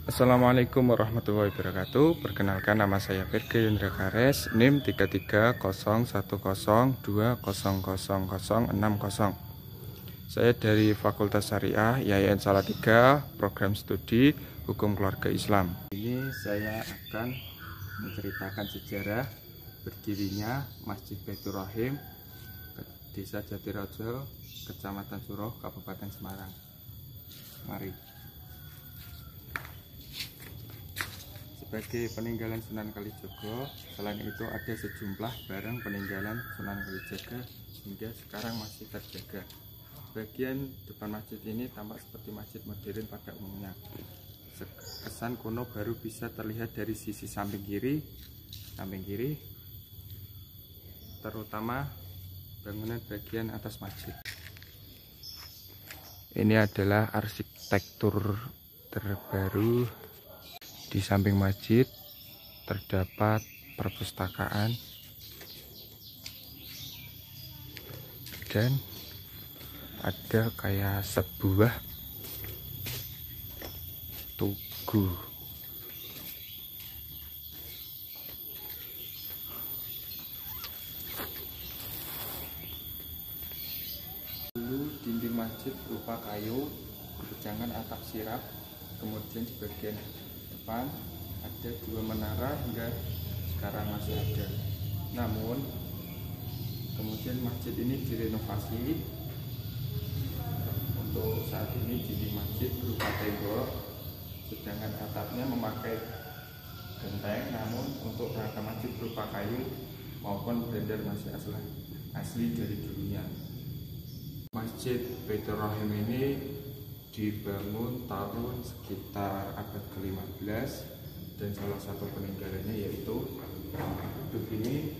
Assalamualaikum warahmatullahi wabarakatuh. Perkenalkan, nama saya Virgi Indra Kares, NIM 330102000060. Saya dari Fakultas Syariah Yayasan Salatiga, program studi Hukum Keluarga Islam. Ini saya akan menceritakan sejarah berdirinya Masjid Baitur Rahim, Desa Jatirejo, Kecamatan Suruh, Kabupaten Semarang. Mari. Sebagai peninggalan Sunan Kalijaga, selain itu ada sejumlah barang peninggalan Sunan Kalijaga hingga sekarang masih terjaga. Bagian depan masjid ini tampak seperti masjid modern pada umumnya. Kesan kuno baru bisa terlihat dari sisi samping kiri, terutama bangunan bagian atas masjid. Ini adalah arsitektur terbaru. Di samping masjid terdapat perpustakaan dan ada kayak sebuah tugu. Dulu dinding masjid berupa kayu, berjangan atap sirap, kemudian di bagian depan ada dua menara hingga sekarang masih ada. Namun kemudian masjid ini direnovasi. Untuk saat ini dinding masjid berupa tembok, sedangkan atapnya memakai genteng. Namun untuk rangka masjid berupa kayu maupun blender masih asli dari dulunya. Masjid Baitur Rahim ini dibangun tahun sekitar abad ke-15 dan salah satu peninggalannya yaitu gedung ini.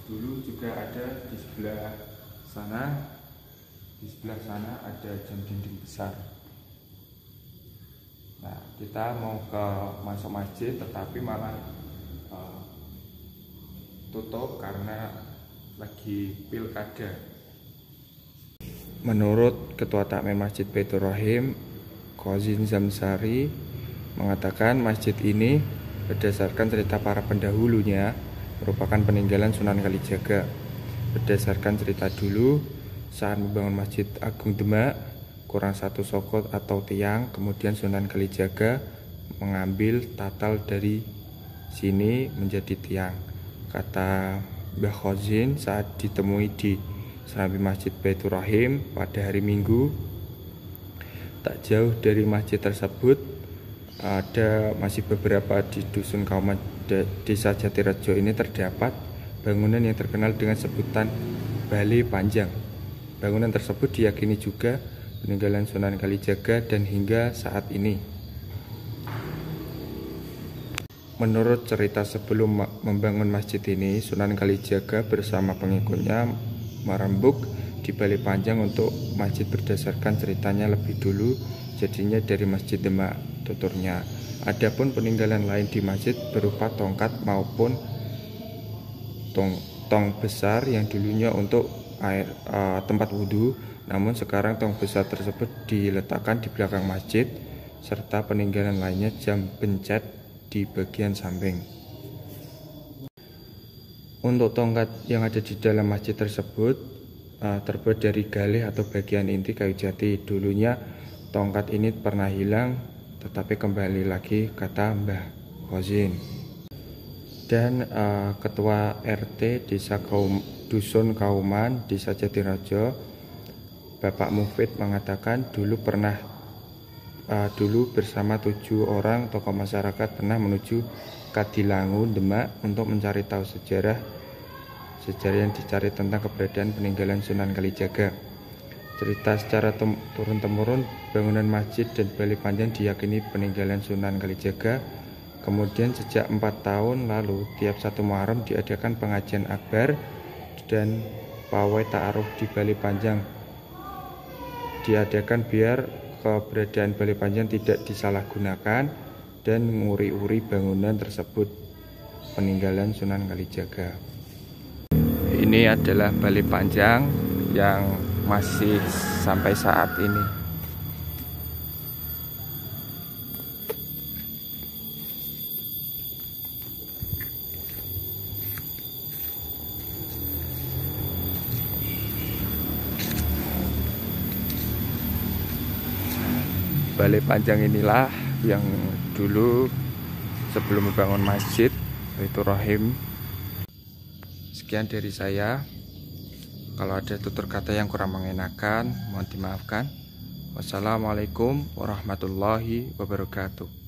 Dulu juga ada di sebelah sana ada jam dinding besar. Nah, kita mau masuk masjid tetapi malah tutup karena lagi pilkada. Menurut Ketua Takmir Masjid Baitur Rahim, Kozin Zamsari, mengatakan masjid ini berdasarkan cerita para pendahulunya merupakan peninggalan Sunan Kalijaga. Berdasarkan cerita dulu, saat membangun Masjid Agung Demak, kurang satu sokot atau tiang, kemudian Sunan Kalijaga mengambil tatal dari sini menjadi tiang. Kata Mbah Kozin saat ditemui di serambi Masjid Baitur Rahim pada hari Minggu, tak jauh dari masjid tersebut ada masih beberapa di dusun Kauman Desa Jatirejo ini terdapat bangunan yang terkenal dengan sebutan Balai Panjang. Bangunan tersebut diyakini juga peninggalan Sunan Kalijaga dan hingga saat ini. Menurut cerita sebelum membangun masjid ini, Sunan Kalijaga bersama pengikutnya merembuk di Balai Panjang untuk masjid. Berdasarkan ceritanya lebih dulu jadinya dari Masjid Demak, tuturnya. Adapun peninggalan lain di masjid berupa tongkat maupun tong besar yang dulunya untuk tempat wudhu, namun sekarang tong besar tersebut diletakkan di belakang masjid, serta peninggalan lainnya jam pencet di bagian samping. Untuk tongkat yang ada di dalam masjid tersebut terbuat dari galih atau bagian inti kayu jati. Dulunya tongkat ini pernah hilang, tetapi kembali lagi, kata Mbah Kozin. Dan Ketua RT Dusun Kauman Desa Jatirejo, Bapak Mufid, mengatakan dulu bersama 7 orang tokoh masyarakat pernah menuju Kadilangu, Demak untuk mencari tahu sejarah yang dicari tentang keberadaan peninggalan Sunan Kalijaga. Cerita secara turun-temurun, bangunan masjid dan Balai Panjang diyakini peninggalan Sunan Kalijaga. Kemudian sejak 4 tahun lalu, tiap 1 Muharram diadakan pengajian akbar dan pawai ta'aruf di Balai Panjang. Diadakan biar keberadaan Balai Panjang tidak disalahgunakan dan nguri-uri bangunan tersebut peninggalan Sunan Kalijaga. Ini adalah Balai Panjang yang masih sampai saat ini. balai panjang inilah yang dulu sebelum membangun masjid Baitur Rahim. Sekian dari saya. Kalau ada tutur kata yang kurang mengenakan, mohon dimaafkan. Wassalamualaikum warahmatullahi wabarakatuh.